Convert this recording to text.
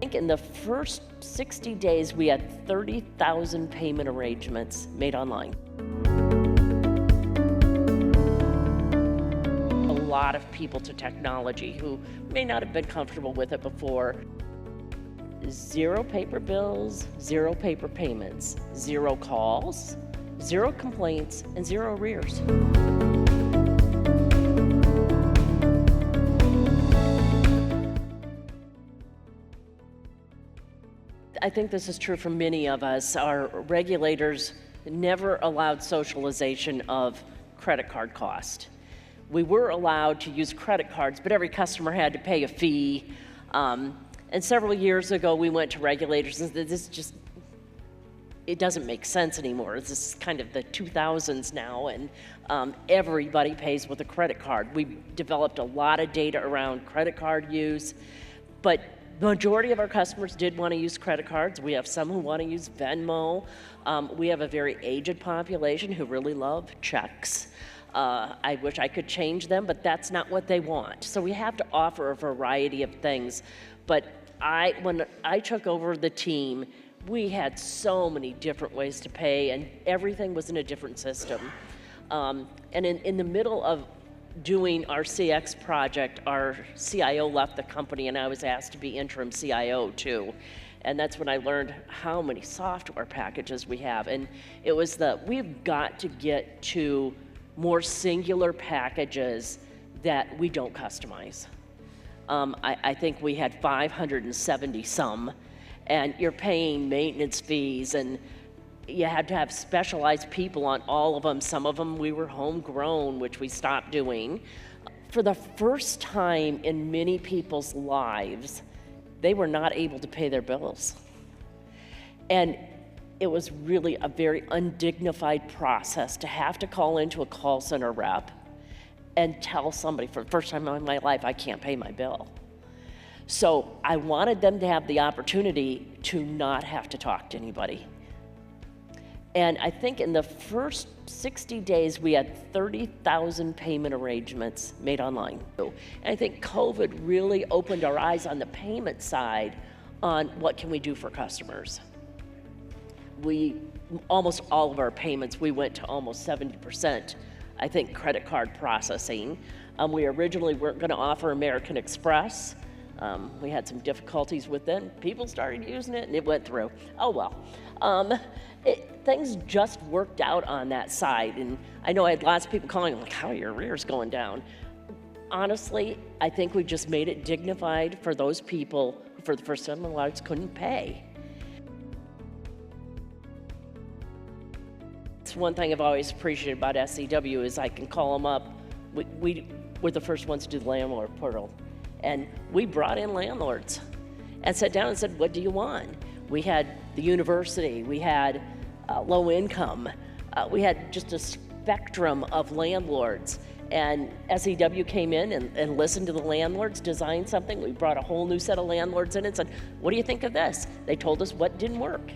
think in the first 60 days, we had 30,000 payment arrangements made online. A lot of people to technology who may not have been comfortable with it before. 0 paper bills, 0 paper payments, 0 calls, 0 complaints, and 0 arrears. I think this is true for many of us. Our regulators never allowed socialization of credit card cost. We were allowed to use credit cards, but every customer had to pay a fee. And several years ago, we went to regulators and said, it doesn't make sense anymore. This is kind of the 2000s now, and everybody pays with a credit card. We developed a lot of data around credit card use, but the majority of our customers did want to use credit cards. We have some who want to use Venmo. We have a very aged population who really love checks. I wish I could change them, but that's not what they want. So we have to offer a variety of things. But when I took over the team, we had so many different ways to pay, and everything was in a different system. And in the middle of doing our CX project, our CIO left the company, and I was asked to be interim CIO too. And that's when I learned how many software packages we have. And it was we've got to get to more singular packages that we don't customize. I think we had 570 some, and you're paying maintenance fees, and you had to have specialized people on all of them. Some of them we were homegrown, which we stopped doing. For the first time in many people's lives, they were not able to pay their bills. And it was really a very undignified process to have to call into a call center rep and tell somebody for the first time in my life, I can't pay my bill. So I wanted them to have the opportunity to not have to talk to anybody. And I think in the first 60 days, we had 30,000 payment arrangements made online. And I think COVID really opened our eyes on the payment side on what can we do for customers. Almost all of our payments, we went to almost 70%, I think, credit card processing. We originally weren't going to offer American Express. We had some difficulties with it. People started using it, and it went through. Oh well. Things just worked out on that side, and I know I had lots of people calling, like, how are your arrears going down? Honestly, I think we just made it dignified for those people who for the first time in their lives couldn't pay. It's one thing I've always appreciated about SEW is I can call them up. We were the first ones to do the landlord portal, and we brought in landlords and sat down and said, what do you want? We had the university, we had low income, we had just a spectrum of landlords. And SEW came in and listened to the landlords, designed something. We brought a whole new set of landlords in and said, what do you think of this? They told us what didn't work.